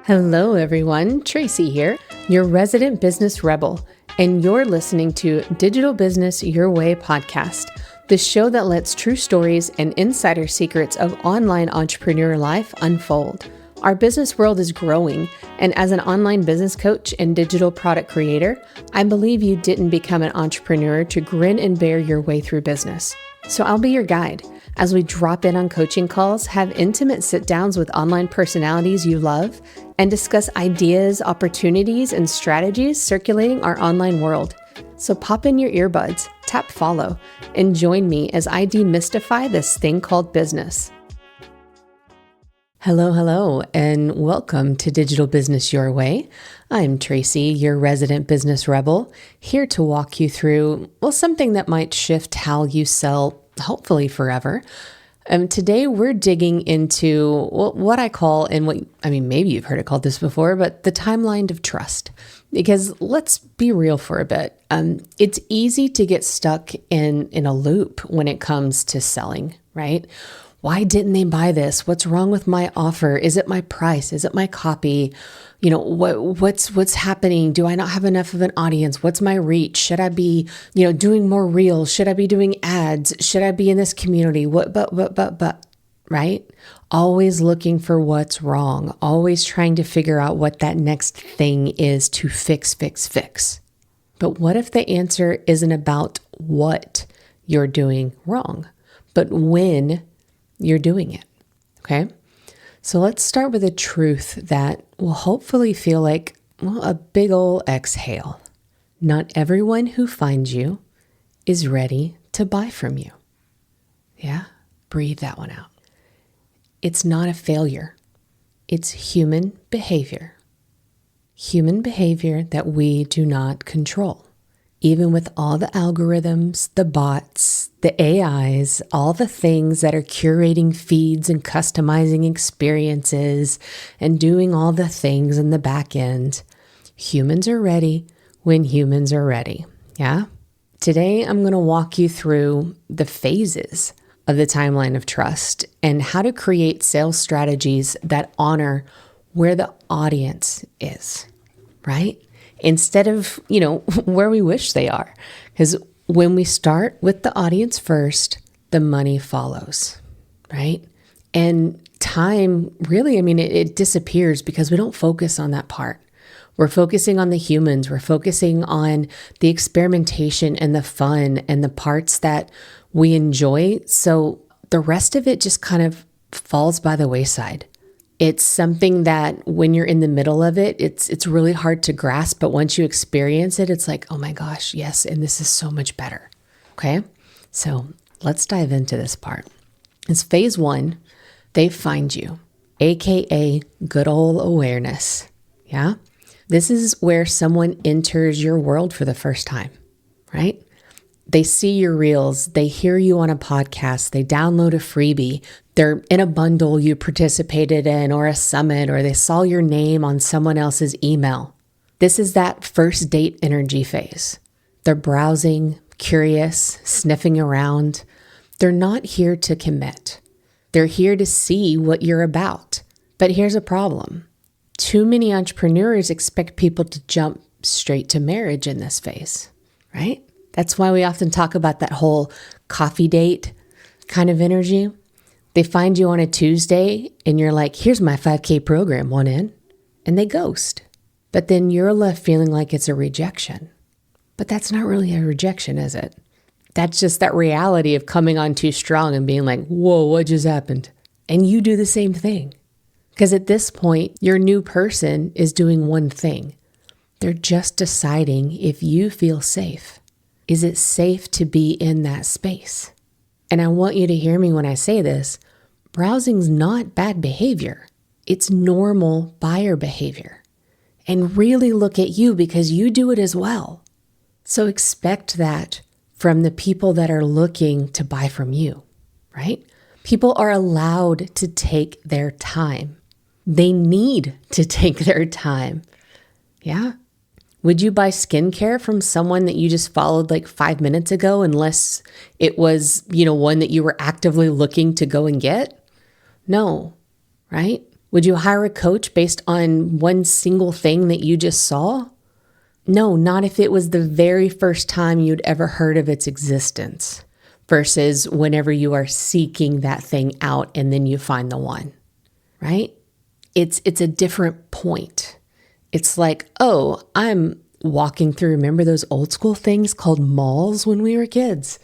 Hello, everyone. Tracy here, your resident business rebel, and you're listening to Digital Business Your Way podcast, the show that lets true stories and insider secrets of online entrepreneur life unfold. Our business world is growing, and as an online business coach and digital product creator, I believe you didn't become an entrepreneur to grin and bear your way through business. So I'll be your guide as we drop in on coaching calls, have intimate sit-downs with online personalities you love, and discuss ideas, opportunities, and strategies circulating our online world. So pop in your earbuds, tap follow, and join me as I demystify this thing called business. Hello, and welcome to Digital Business Your Way. I'm Tracy, your resident business rebel, here to walk you through, something that might shift how you sell, hopefully forever. Today we're digging into what I call, maybe you've heard it called this before, but the timeline of trust. Because let's be real for a bit. It's easy to get stuck in a loop when it comes to selling, right? Why didn't they buy this? What's wrong with my offer? Is it my price? Is it my copy? What's happening? Do I not have enough of an audience? What's my reach? Should I be, doing more reels? Should I be doing ads? Should I be in this community? But, right? Always looking for what's wrong. Always trying to figure out what that next thing is to fix. But what if the answer isn't about what you're doing wrong, but when you're doing it? Okay. So let's start with a truth that will hopefully feel like, a big ol' exhale. Not everyone who finds you is ready to buy from you. Yeah. Breathe that one out. It's not a failure. It's human behavior. Human behavior that we do not control. Even with all the algorithms, the bots, the AIs, all the things that are curating feeds and customizing experiences and doing all the things in the back end, humans are ready when humans are ready. Yeah? Today, I'm going to walk you through the phases of the timeline of trust and how to create sales strategies that honor where the audience is, right? Instead of, where we wish they are. Because when we start with the audience first, the money follows, right? And time really, it disappears because we don't focus on that part. We're focusing on the humans. We're focusing on the experimentation and the fun and the parts that we enjoy. So the rest of it just kind of falls by the wayside. It's something that when you're in the middle of it, it's really hard to grasp. But once you experience it, it's like, oh my gosh, yes. And this is so much better. Okay. So let's dive into this part. It's phase one. They find you, AKA good old awareness. Yeah. This is where someone enters your world for the first time, right? They see your reels, they hear you on a podcast, they download a freebie, they're in a bundle you participated in or a summit, or they saw your name on someone else's email. This is that first date energy phase. They're browsing, curious, sniffing around. They're not here to commit. They're here to see what you're about. But here's a problem. Too many entrepreneurs expect people to jump straight to marriage in this phase, right? That's why we often talk about that whole coffee date kind of energy. They find you on a Tuesday and you're like, here's my 5K program, want in? And they ghost. But then you're left feeling like it's a rejection. But that's not really a rejection, is it? That's just that reality of coming on too strong and being like, whoa, what just happened? And you do the same thing. Because at this point, your new person is doing one thing. They're just deciding if you feel safe. Is it safe to be in that space? And I want you to hear me when I say this. Browsing's not bad behavior. It's normal buyer behavior. And really look at you because you do it as well. So expect that from the people that are looking to buy from you, right? People are allowed to take their time. They need to take their time. Yeah? Would you buy skincare from someone that you just followed like 5 minutes ago unless it was, one that you were actively looking to go and get? No, right? Would you hire a coach based on one single thing that you just saw? No, not if it was the very first time you'd ever heard of its existence versus whenever you are seeking that thing out and then you find the one, right? It's a different point. It's like, oh, I'm walking through, remember those old school things called malls when we were kids?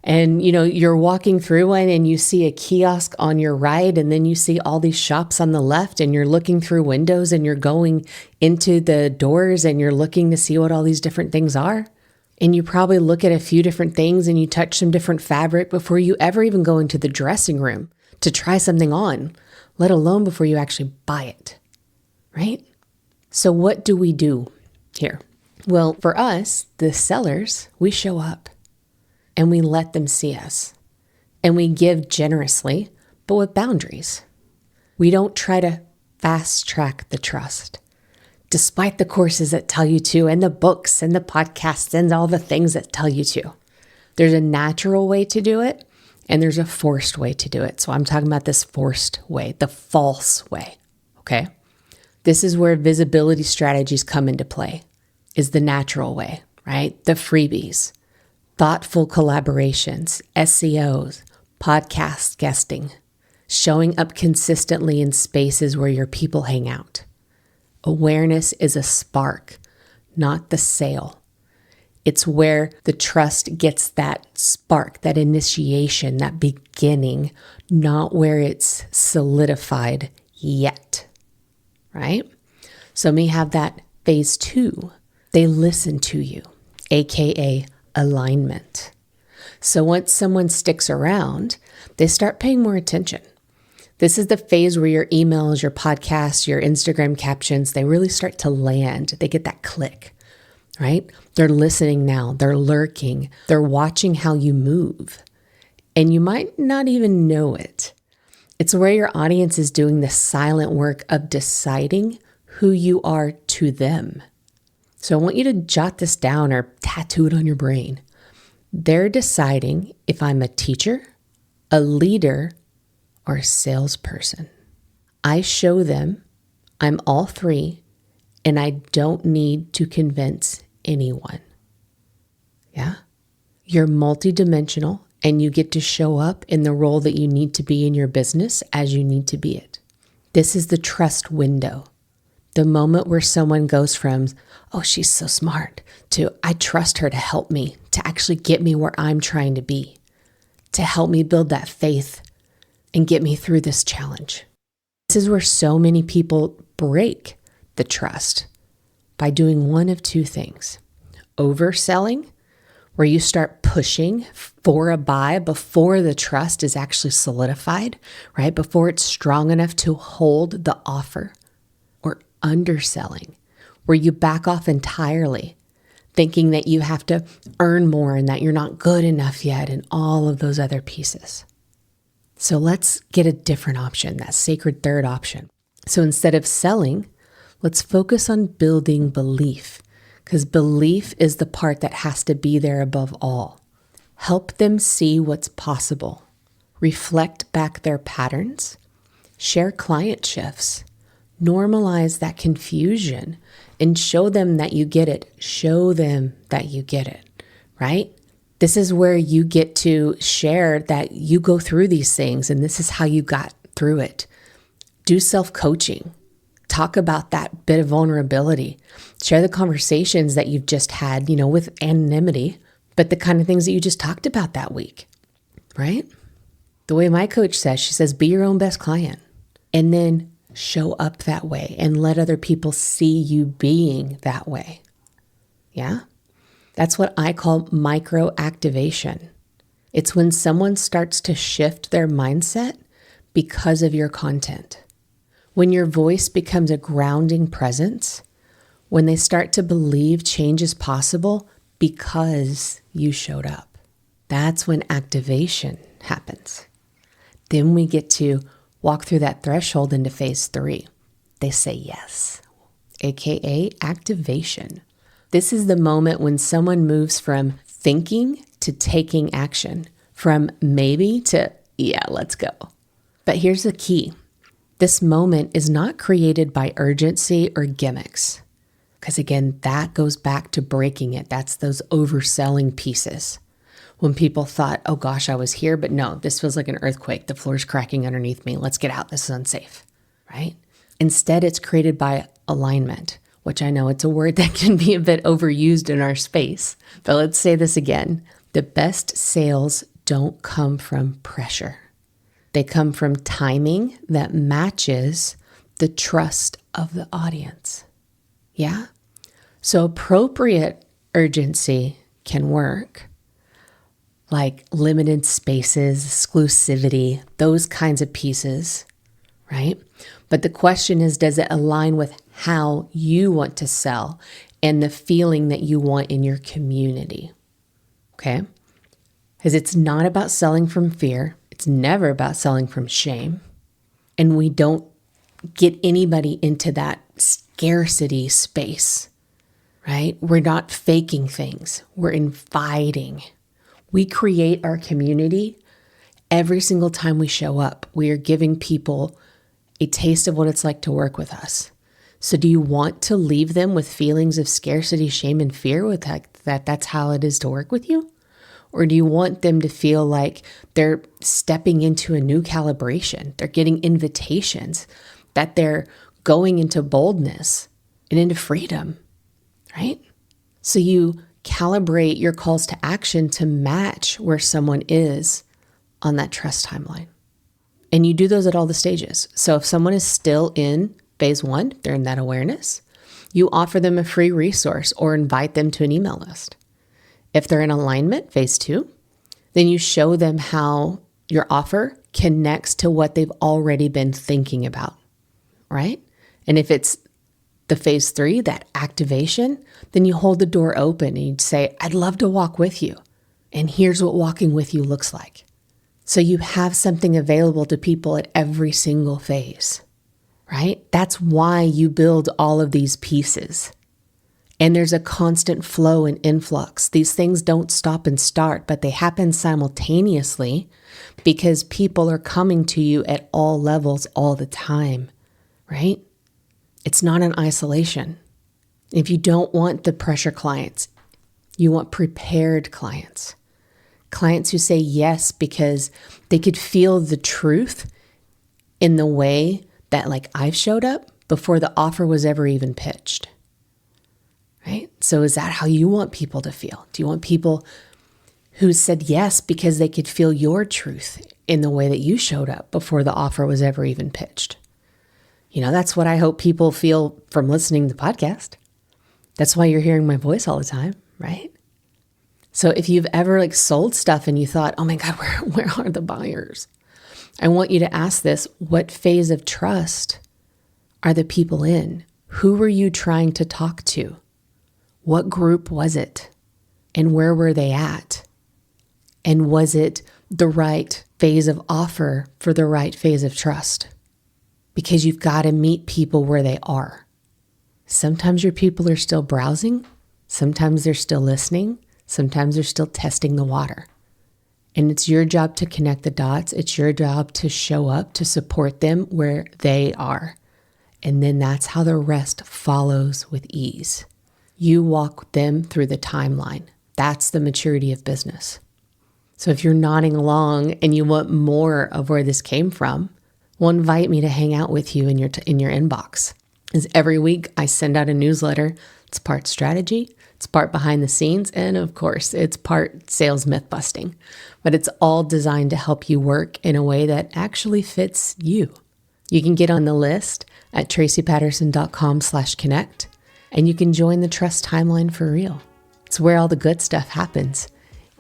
And, you're walking through one and you see a kiosk on your right, and then you see all these shops on the left, and you're looking through windows and you're going into the doors and you're looking to see what all these different things are. And you probably look at a few different things and you touch some different fabric before you ever even go into the dressing room to try something on, let alone before you actually buy it, right? So what do we do here? Well, for us, the sellers, we show up. And we let them see us. And we give generously, but with boundaries. We don't try to fast track the trust. Despite the courses that tell you to, and the books and the podcasts and all the things that tell you to. There's a natural way to do it, and there's a forced way to do it. So I'm talking about this forced way, the false way, okay? This is where visibility strategies come into play, is the natural way, right? The freebies. Thoughtful collaborations, SEOs, podcast guesting, showing up consistently in spaces where your people hang out. Awareness is a spark, not the sale. It's where the trust gets that spark, that initiation, that beginning, not where it's solidified yet, right? So we have that phase 2. They listen to you, aka alignment. So once someone sticks around, they start paying more attention. This is the phase where your emails, your podcasts, your Instagram captions, they really start to land. They get that click, right? They're listening now. They're lurking. They're watching how you move. And you might not even know it. It's where your audience is doing the silent work of deciding who you are to them. So I want you to jot this down or tattoo it on your brain. They're deciding if I'm a teacher, a leader, or a salesperson. I show them I'm all three, and I don't need to convince anyone. Yeah? You're multidimensional, and you get to show up in the role that you need to be in your business as you need to be it. This is the trust window. The moment where someone goes from, oh, she's so smart, to I trust her to help me, to actually get me where I'm trying to be, to help me build that faith and get me through this challenge. This is where so many people break the trust by doing one of two things. Overselling, where you start pushing for a buy before the trust is actually solidified, right? Before it's strong enough to hold the offer. Underselling, where you back off entirely, thinking that you have to earn more and that you're not good enough yet and all of those other pieces. So let's get a different option, that sacred third option. So instead of selling, let's focus on building belief, because belief is the part that has to be there above all. Help them see what's possible. Reflect back their patterns. Share client shifts. Normalize that confusion and show them that you get it. Show them that you get it, right? This is where you get to share that you go through these things and this is how you got through it. Do self-coaching. Talk about that bit of vulnerability. Share the conversations that you've just had, with anonymity, but the kind of things that you just talked about that week, right? The way my coach says, she says, be your own best client. And then show up that way and let other people see you being that way. Yeah? That's what I call micro activation. It's when someone starts to shift their mindset because of your content. When your voice becomes a grounding presence, when they start to believe change is possible because you showed up. That's when activation happens. Then we get to walk through that threshold into phase 3. They say yes, aka activation. This is the moment when someone moves from thinking to taking action, from maybe to, yeah, let's go. But here's the key. This moment is not created by urgency or gimmicks. Because again, that goes back to breaking it. That's those overselling pieces. When people thought, oh gosh, I was here, but no, this feels like an earthquake. The floor's cracking underneath me. Let's get out. This is unsafe, right? Instead, it's created by alignment, which I know it's a word that can be a bit overused in our space. But let's say this again. The best sales don't come from pressure. They come from timing that matches the trust of the audience. Yeah? So appropriate urgency can work, like limited spaces, exclusivity, those kinds of pieces, right? But the question is, does it align with how you want to sell and the feeling that you want in your community? Okay? Because it's not about selling from fear. It's never about selling from shame. And we don't get anybody into that scarcity space, right? We're not faking things. We're inviting. We create our community every single time we show up. We are giving people a taste of what it's like to work with us. So do you want to leave them with feelings of scarcity, shame, and fear with that's how it is to work with you? Or do you want them to feel like they're stepping into a new calibration? They're getting invitations, that they're going into boldness and into freedom, right? So you calibrate your calls to action to match where someone is on that trust timeline. And you do those at all the stages. So if someone is still in phase 1, they're in that awareness, you offer them a free resource or invite them to an email list. If they're in alignment, phase 2, then you show them how your offer connects to what they've already been thinking about, right? And if it's the phase 3, that activation, then you hold the door open and you say, I'd love to walk with you. And here's what walking with you looks like. So you have something available to people at every single phase, right? That's why you build all of these pieces. And there's a constant flow and influx. These things don't stop and start, but they happen simultaneously because people are coming to you at all levels all the time, right? It's not an isolation. If you don't want the pressure clients, you want prepared clients. Clients who say yes because they could feel the truth in the way that like I've showed up before the offer was ever even pitched. Right? So is that how you want people to feel? Do you want people who said yes because they could feel your truth in the way that you showed up before the offer was ever even pitched? You know, that's what I hope people feel from listening to the podcast. That's why you're hearing my voice all the time, right? So if you've ever like sold stuff and you thought, oh my God, where are the buyers? I want you to ask this: what phase of trust are the people in? Who were you trying to talk to? What group was it? And where were they at? And was it the right phase of offer for the right phase of trust? Because you've got to meet people where they are. Sometimes your people are still browsing. Sometimes they're still listening. Sometimes they're still testing the water. And it's your job to connect the dots. It's your job to show up to support them where they are. And then that's how the rest follows with ease. You walk them through the timeline. That's the maturity of business. So if you're nodding along and you want more of where this came from, well, invite me to hang out with you in your inbox. Because every week I send out a newsletter. It's part strategy, it's part behind the scenes, and of course, it's part sales myth busting. But it's all designed to help you work in a way that actually fits you. You can get on the list at tracypatterson.com/connect. And you can join the trust timeline for real. It's where all the good stuff happens,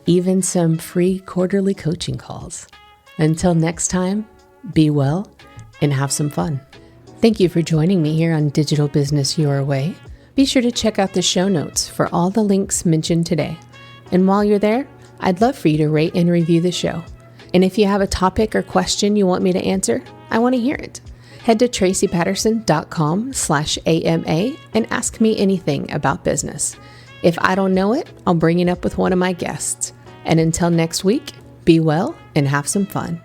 even some free quarterly coaching calls. Until next time, be well and have some fun. Thank you for joining me here on Digital Business Your Way. Be sure to check out the show notes for all the links mentioned today. And while you're there, I'd love for you to rate and review the show. And if you have a topic or question you want me to answer, I want to hear it. Head to tracypatterson.com/AMA and ask me anything about business. If I don't know it, I'll bring it up with one of my guests. And until next week, be well and have some fun.